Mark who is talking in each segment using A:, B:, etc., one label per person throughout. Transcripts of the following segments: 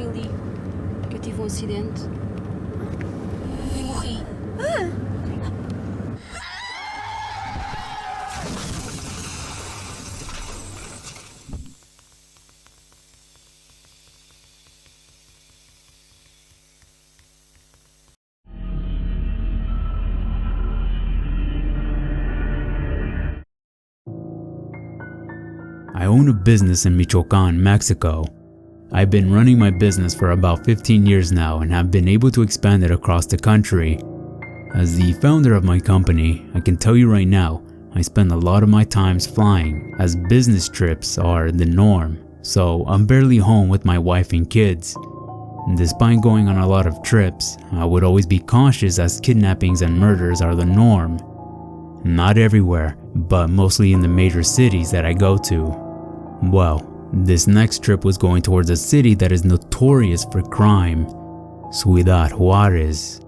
A: bem ali que eu tive um acidente e morri.
B: I own a business in Michoacan, Mexico. I've been running my business for about 15 years now and have been able to expand it across the country. As the founder of my company, I can tell you right now, I spend a lot of my times flying, as business trips are the norm, so I'm barely home with my wife and kids. Despite going on a lot of trips, I would always be cautious as kidnappings and murders are the norm. Not everywhere, but mostly in the major cities that I go to. Well, this next trip was going towards a city that is notorious for crime, Ciudad Juarez.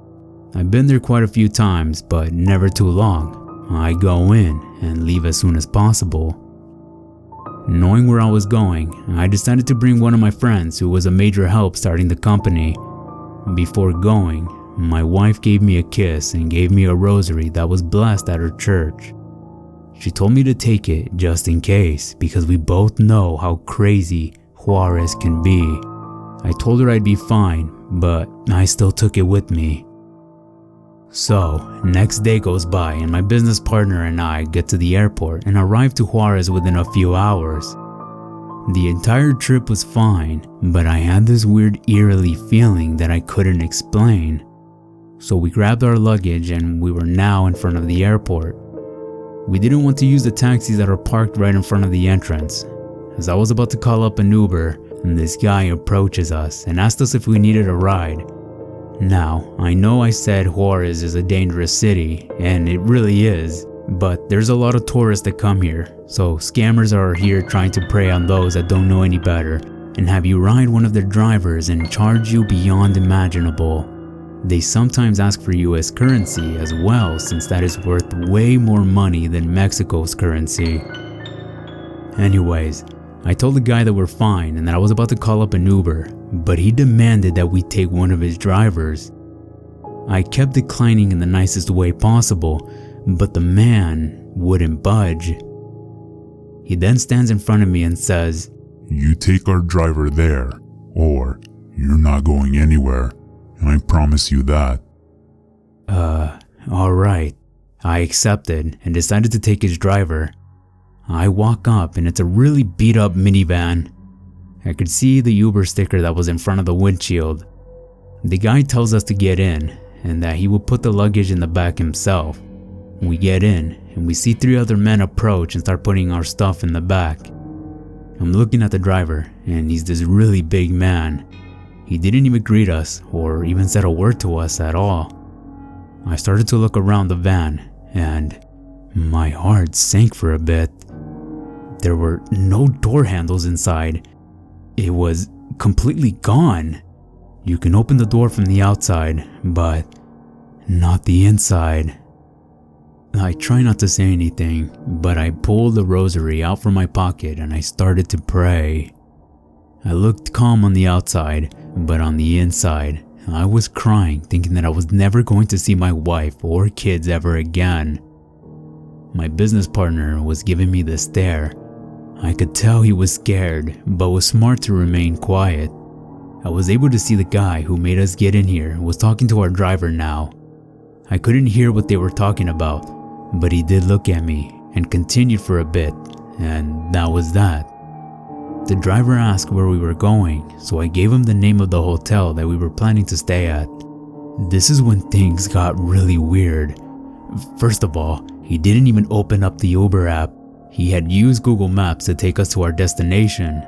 B: I've been there quite a few times, but never too long. I go in and leave as soon as possible. Knowing where I was going, I decided to bring one of my friends who was a major help starting the company. Before going, my wife gave me a kiss and gave me a rosary that was blessed at her church. She told me to take it just in case, because we both know how crazy Juarez can be. I told her I'd be fine, but I still took it with me. So, next day goes by and my business partner and I get to the airport and arrive to Juarez within a few hours. The entire trip was fine, but I had this weird eerily feeling that I couldn't explain. So we grabbed our luggage and we were now in front of the airport. We didn't want to use the taxis that are parked right in front of the entrance. As I was about to call up an Uber, this guy approaches us and asked us if we needed a ride. Now, I know I said Juarez is a dangerous city, and it really is, but there's a lot of tourists that come here, so scammers are here trying to prey on those that don't know any better and have you ride one of their drivers and charge you beyond imaginable. They sometimes ask for US currency as well, since that is worth way more money than Mexico's currency. Anyways, I told the guy that we're fine and that I was about to call up an Uber, but he demanded that we take one of his drivers. I kept declining in the nicest way possible, but the man wouldn't budge. He then stands in front of me and says,
C: "You take our driver there, or you're not going anywhere. I promise you that."
B: Alright. I accepted and decided to take his driver. I walk up and it's a really beat up minivan. I could see the Uber sticker that was in front of the windshield. The guy tells us to get in and that he will put the luggage in the back himself. We get in and we see 3 other men approach and start putting our stuff in the back. I'm looking at the driver and he's this really big man. He didn't even greet us or even said a word to us at all. I started to look around the van and my heart sank for a bit. There were no door handles inside. It was completely gone. You can open the door from the outside, but not the inside. I try not to say anything, but I pulled the rosary out from my pocket and I started to pray. I looked calm on the outside, but on the inside, I was crying, thinking that I was never going to see my wife or kids ever again. My business partner was giving me the stare. I could tell he was scared, but was smart to remain quiet. I was able to see the guy who made us get in here was talking to our driver now. I couldn't hear what they were talking about, but he did look at me and continued for a bit, and that was that. The driver asked where we were going, so I gave him the name of the hotel that we were planning to stay at. This is when things got really weird. First of all, he didn't even open up the Uber app. He had used Google Maps to take us to our destination.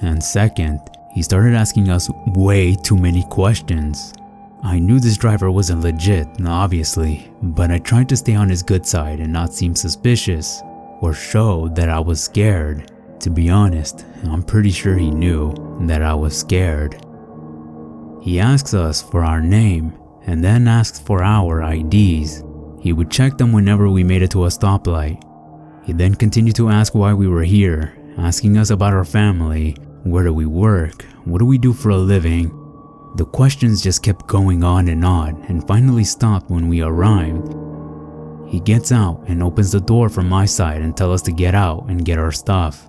B: And second, he started asking us way too many questions. I knew this driver wasn't legit, obviously, but I tried to stay on his good side and not seem suspicious or show that I was scared. To be honest, I'm pretty sure he knew that I was scared. He asks us for our name and then asks for our IDs. He would check them whenever we made it to a stoplight. He then continued to ask why we were here, asking us about our family, where do we work, What do we do for a living? The questions just kept going on and finally stopped when we arrived. He gets out and opens the door from my side and tells us to get out and get our stuff.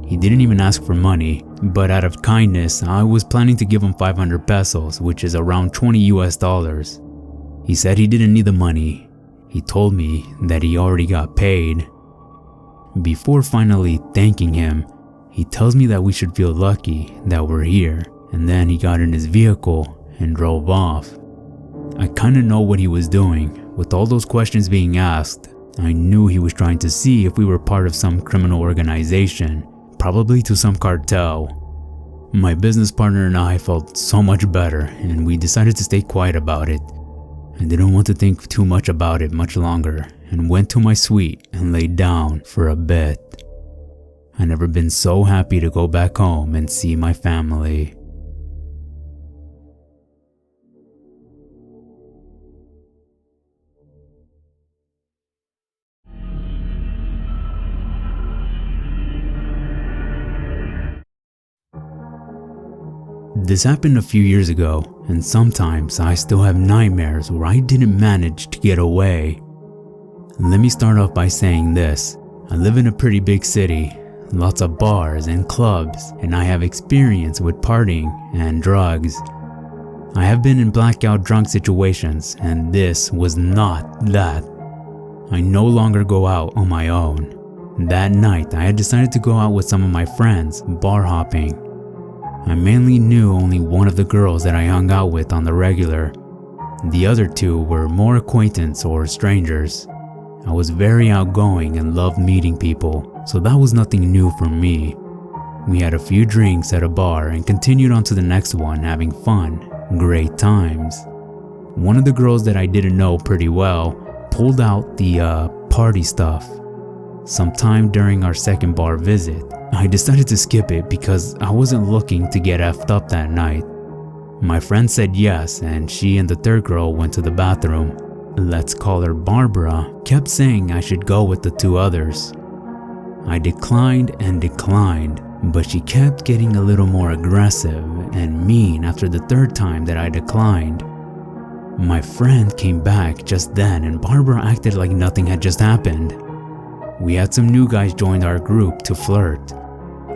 B: He didn't even ask for money, but out of kindness, I was planning to give him 500 pesos, which is around $20. He said he didn't need the money. He told me that he already got paid. Before finally thanking him, he tells me that we should feel lucky that we're here, and then he got in his vehicle and drove off. I kinda know what he was doing. With all those questions being asked, I knew he was trying to see if we were part of some criminal organization, probably to some cartel. My business partner and I felt so much better, and we decided to stay quiet about it. I didn't want to think too much about it much longer and went to my suite and laid down for a bit. I never been so happy to go back home and see my family. This happened a few years ago, and sometimes I still have nightmares where I didn't manage to get away. Let me start off by saying this. I live in a pretty big city, lots of bars and clubs, and I have experience with partying and drugs. I have been in blackout drunk situations, and this was not that. I no longer go out on my own. That night, I had decided to go out with some of my friends, bar hopping. I mainly knew only one of the girls that I hung out with on the regular. The other two were more acquaintance or strangers. I was very outgoing and loved meeting people, so that was nothing new for me. We had a few drinks at a bar and continued on to the next one, having fun, great times. One of the girls that I didn't know pretty well pulled out the party stuff. Sometime during our second bar visit, I decided to skip it because I wasn't looking to get effed up that night. My friend said yes, and she and the third girl went to the bathroom. Let's call her Barbara, kept saying I should go with the two others. I declined and declined, but she kept getting a little more aggressive and mean after the third time that I declined. My friend came back just then and Barbara acted like nothing had just happened. We had some new guys join our group to flirt.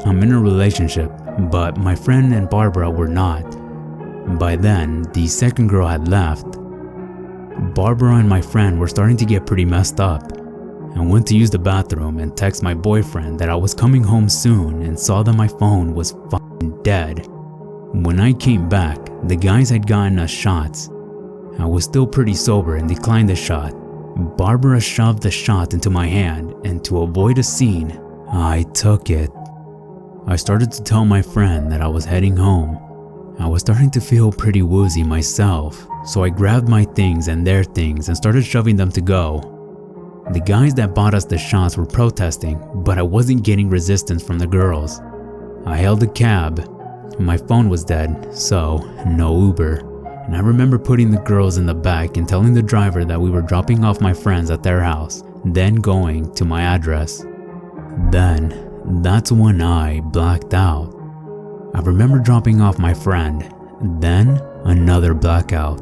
B: I'm in a relationship, but my friend and Barbara were not. By then, the second girl had left. Barbara and my friend were starting to get pretty messed up. I went to use the bathroom and text my boyfriend that I was coming home soon and saw that my phone was fucking dead. When I came back, the guys had gotten us shots. I was still pretty sober and declined the shot. Barbara shoved the shot into my hand, and to avoid a scene, I took it. I started to tell my friend that I was heading home. I was starting to feel pretty woozy myself, so I grabbed my things and their things and started shoving them to go. The guys that bought us the shots were protesting, but I wasn't getting resistance from the girls. I hailed a cab. My phone was dead, so no Uber. And I remember putting the girls in the back and telling the driver that we were dropping off my friends at their house, then going to my address. That's when I blacked out. I remember dropping off my friend, then another blackout.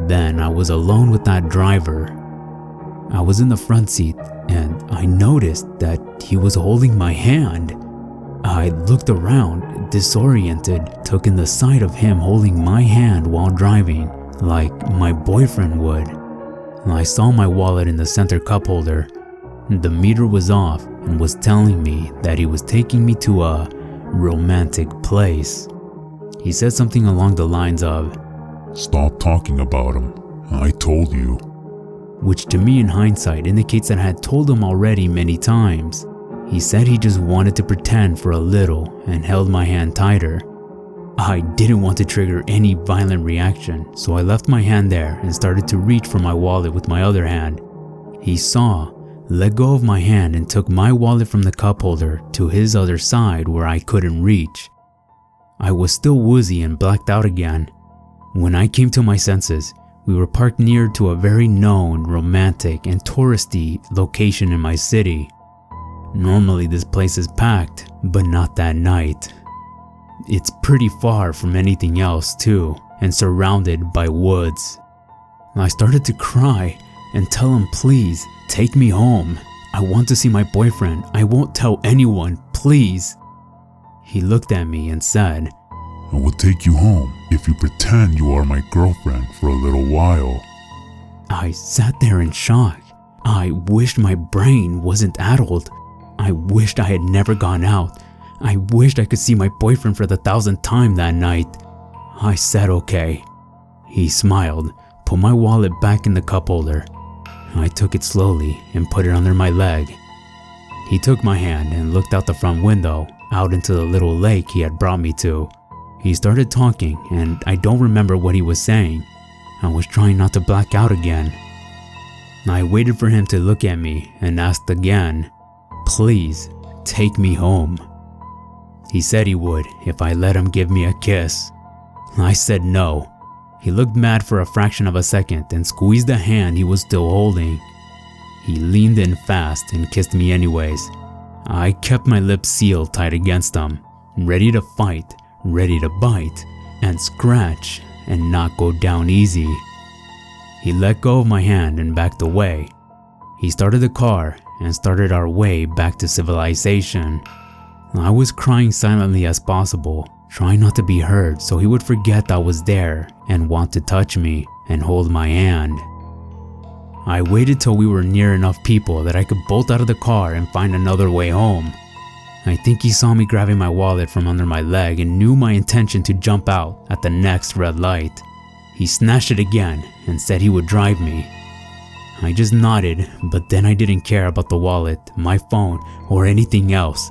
B: Then I was alone with that driver. I was in the front seat and I noticed that he was holding my hand. I looked around, disoriented, took in the sight of him holding my hand while driving, like my boyfriend would. I saw my wallet in the center cup holder. The meter was off and was telling me that he was taking me to a romantic place. He said something along the lines of,
C: "Stop talking about him. I told you."
B: Which to me in hindsight indicates that I had told him already many times. He said he just wanted to pretend for a little and held my hand tighter. I didn't want to trigger any violent reaction, so I left my hand there and started to reach for my wallet with my other hand. He saw, let go of my hand and took my wallet from the cup holder to his other side where I couldn't reach. I was still woozy and blacked out again. When I came to my senses, we were parked near to a very known, romantic, and touristy location in my city. Normally this place is packed, but not that night. It's pretty far from anything else too, and surrounded by woods. I started to cry and tell him, please, take me home. I want to see my boyfriend. I won't tell anyone, please. He looked at me and said,
C: I will take you home if you pretend you are my girlfriend for a little while.
B: I sat there in shock. I wished my brain wasn't addled. I wished I had never gone out. I wished I could see my boyfriend for the 1,000th time that night. I said okay. He smiled, put my wallet back in the cup holder. I took it slowly and put it under my leg. He took my hand and looked out the front window, out into the little lake he had brought me to. He started talking and I don't remember what he was saying. I was trying not to black out again. I waited for him to look at me and asked again, please, take me home. He said he would if I let him give me a kiss. I said no. He looked mad for a fraction of a second and squeezed the hand he was still holding. He leaned in fast and kissed me anyways. I kept my lips sealed tight against him, ready to fight, ready to bite, and scratch and not go down easy. He let go of my hand and backed away. He started the car and started our way back to civilization. I was crying silently as possible, trying not to be heard so he would forget I was there and want to touch me and hold my hand. I waited till we were near enough people that I could bolt out of the car and find another way home. I think he saw me grabbing my wallet from under my leg and knew my intention to jump out at the next red light. He snatched it again and said he would drive me. I just nodded, but then I didn't care about the wallet, my phone, or anything else.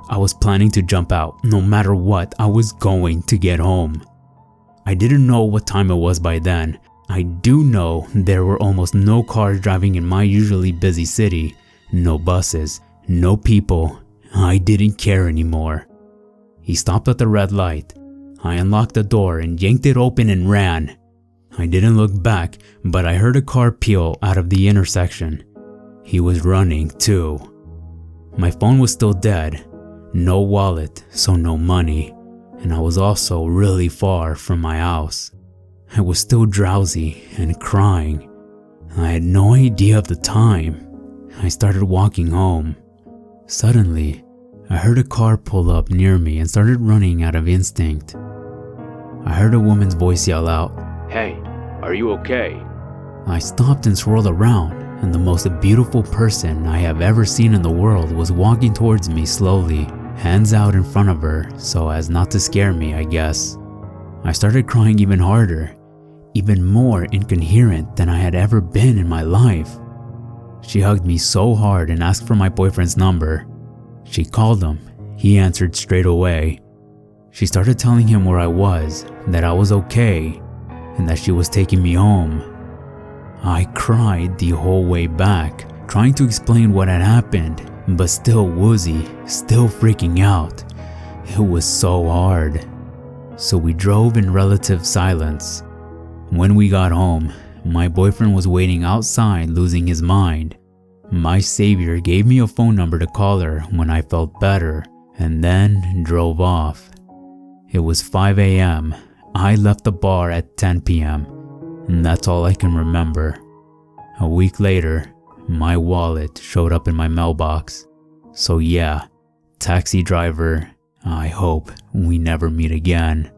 B: I was planning to jump out. No matter what, I was going to get home. I didn't know what time it was by then. I do know there were almost no cars driving in my usually busy city. No buses, no people. I didn't care anymore. He stopped at the red light. I unlocked the door and yanked it open and ran. I didn't look back, but I heard a car peel out of the intersection. He was running too. My phone was still dead. No wallet, so no money, and I was also really far from my house. I was still drowsy and crying. I had no idea of the time. I started walking home. Suddenly, I heard a car pull up near me and started running out of instinct. I heard a woman's voice yell out, "Hey, are you okay?" I stopped and swirled around, and the most beautiful person I have ever seen in the world was walking towards me slowly, hands out in front of her so as not to scare me, I guess. I started crying even harder, even more incoherent than I had ever been in my life. She hugged me so hard and asked for my boyfriend's number. She called him. He answered straight away. She started telling him where I was, that I was okay, and that she was taking me home. I cried the whole way back, trying to explain what had happened, but still woozy, still freaking out. It was so hard. So we drove in relative silence. When we got home, my boyfriend was waiting outside losing his mind. My savior gave me a phone number to call her when I felt better, and then drove off. It was 5 a.m. I left the bar at 10 p.m. and that's all I can remember. A week later, my wallet showed up in my mailbox. So yeah, taxi driver, I hope we never meet again.